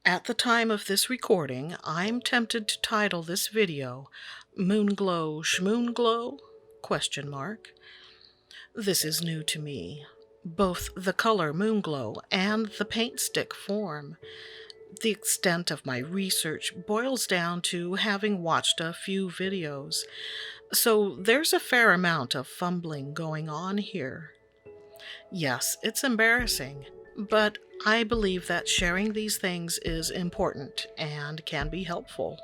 At the time of this recording, I'm tempted to title this video Moonglow Schmoonglow? Question mark. This is new to me, both the color Moonglow and the paint stick form. The extent of my research boils down to having watched a few videos, so there's a fair amount of fumbling going on here. Yes, it's embarrassing, but I believe that sharing these things is important and can be helpful.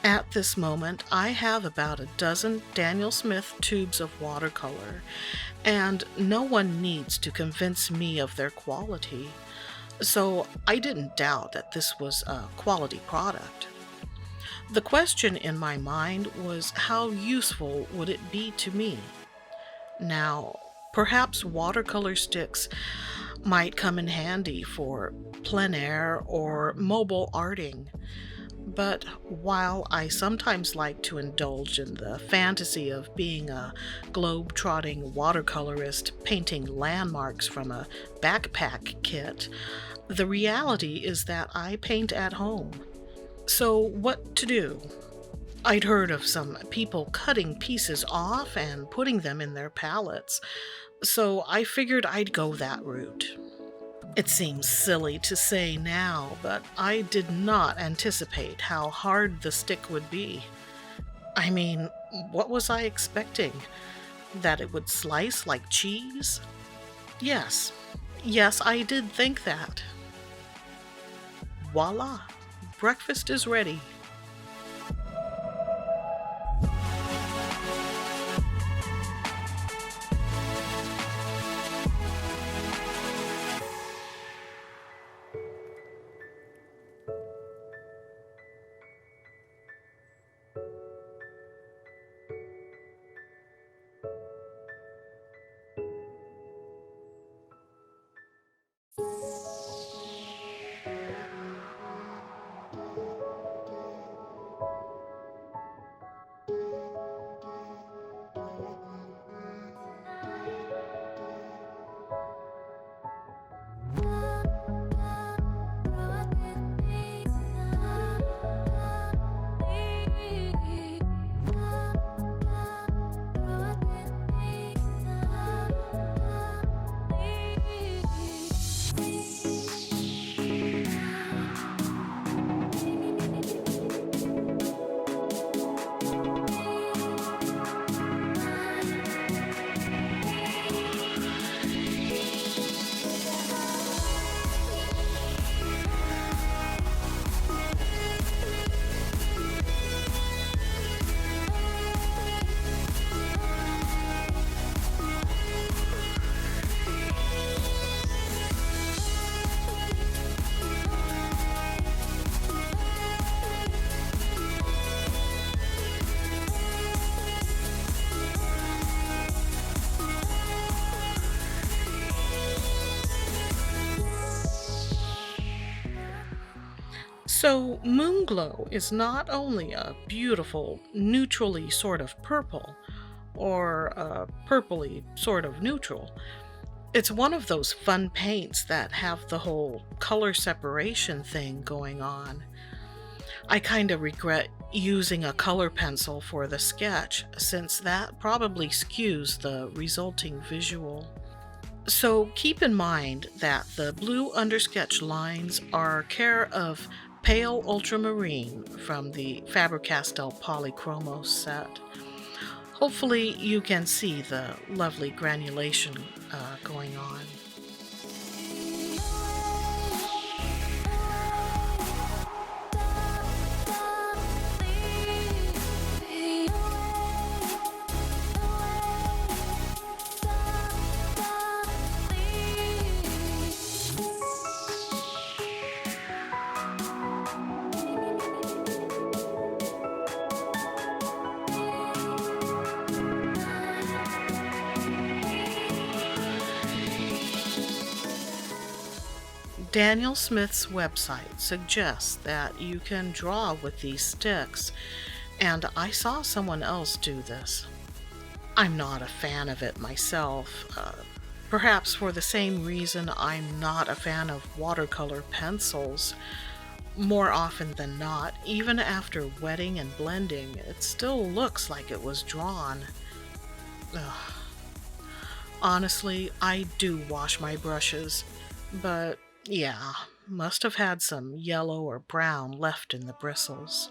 At this moment, I have about a dozen Daniel Smith tubes of watercolor, and no one needs to convince me of their quality, so I didn't doubt that this was a quality product. The question in my mind was, how useful would it be to me? Now, perhaps watercolor sticks might come in handy for plein air or mobile arting. But while I sometimes like to indulge in the fantasy of being a globe-trotting watercolorist painting landmarks from a backpack kit, the reality is that I paint at home. So what to do? I'd heard of some people cutting pieces off and putting them in their palettes, so I figured I'd go that route. It seems silly to say now, but I did not anticipate how hard the stick would be. I mean, what was I expecting? That it would slice like cheese? Yes, I did think that. Voila! Breakfast is ready. So, Moonglow is not only a beautiful, neutrally sort of purple, or a purpley sort of neutral, it's one of those fun paints that have the whole color separation thing going on. I kinda regret using a color pencil for the sketch, since that probably skews the resulting visual. So keep in mind that the blue undersketch lines are care of Pale Ultramarine from the Faber-Castell Polychromos set. Hopefully you can see the lovely granulation going on. Daniel Smith's website suggests that you can draw with these sticks, and I saw someone else do this. I'm not a fan of it myself, perhaps for the same reason I'm not a fan of watercolor pencils. More often than not, even after wetting and blending, it still looks like it was drawn. Ugh. Honestly, I do wash my brushes, but yeah, must have had some yellow or brown left in the bristles.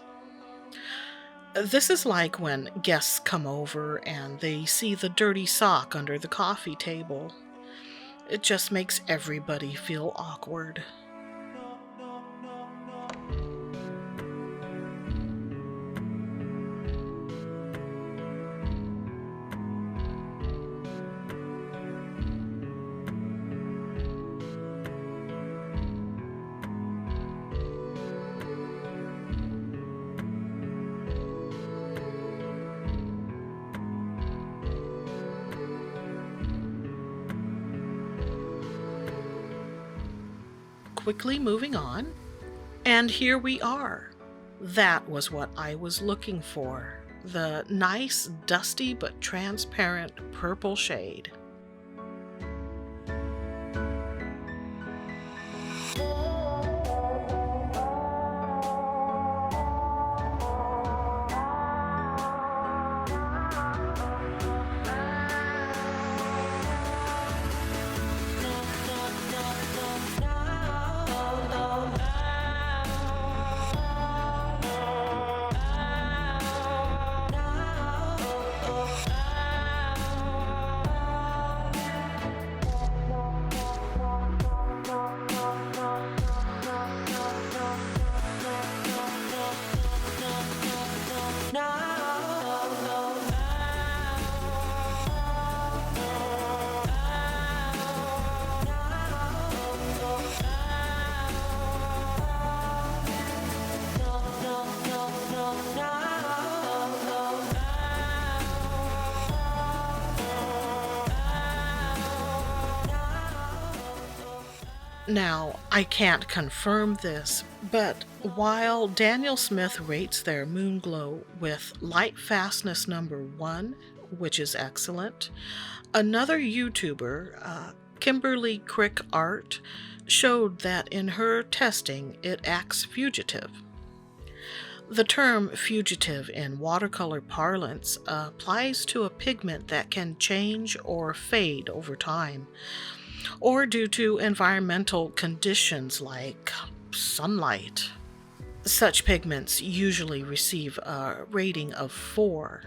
This is like when guests come over and they see the dirty sock under the coffee table. It just makes everybody feel awkward. Quickly moving on, and here we are. That was what I was looking for. The nice, dusty but transparent purple shade. Now, I can't confirm this, but while Daniel Smith rates their Moonglow with light fastness number 1, which is excellent, another YouTuber, Kimberly Crick Art, showed that in her testing it acts fugitive. The term fugitive in watercolor parlance applies to a pigment that can change or fade over time, or due to environmental conditions like sunlight. Such pigments usually receive a rating of 4.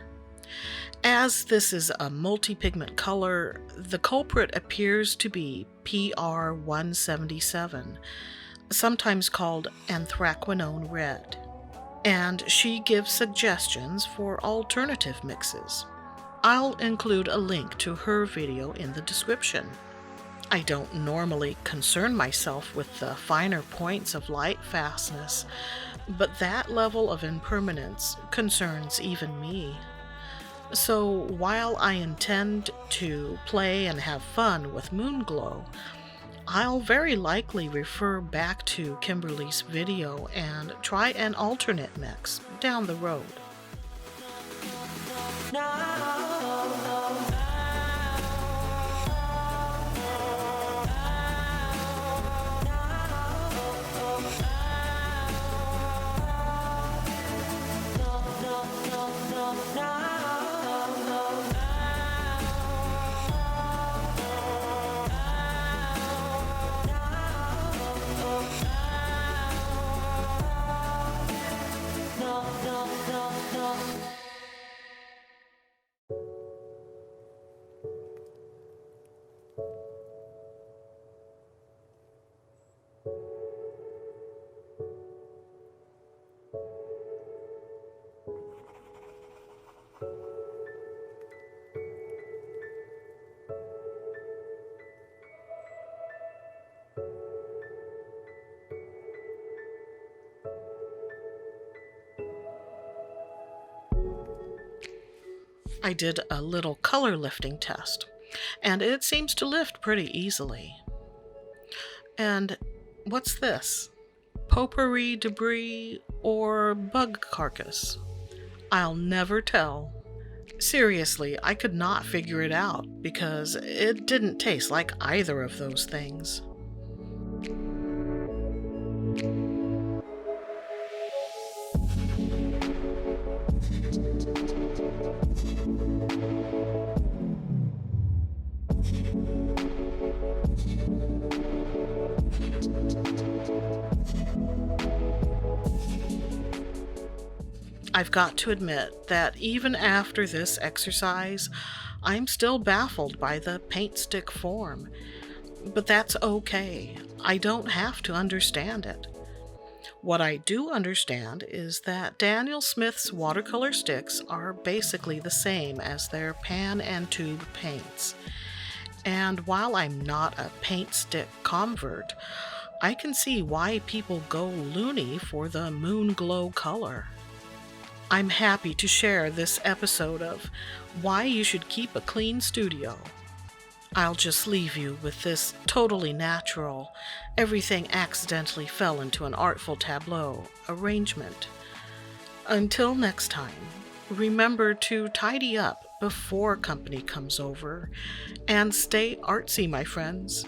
As this is a multi-pigment color, the culprit appears to be PR 177, sometimes called anthraquinone red, and she gives suggestions for alternative mixes. I'll include a link to her video in the description. I don't normally concern myself with the finer points of light fastness, but that level of impermanence concerns even me. So while I intend to play and have fun with Moonglow, I'll very likely refer back to Kimberly's video and try an alternate mix down the road. I did a little color lifting test, and it seems to lift pretty easily. And what's this? Potpourri debris or bug carcass? I'll never tell. Seriously, I could not figure it out because it didn't taste like either of those things. I've got to admit that even after this exercise, I'm still baffled by the paint stick form. But that's okay. I don't have to understand it. What I do understand is that Daniel Smith's watercolor sticks are basically the same as their pan and tube paints. And while I'm not a paint stick convert, I can see why people go loony for the Moonglow color. I'm happy to share this episode of Why You Should Keep a Clean Studio. I'll just leave you with this totally natural, everything accidentally fell into an artful tableau arrangement. Until next time, remember to tidy up before company comes over, and stay artsy, my friends.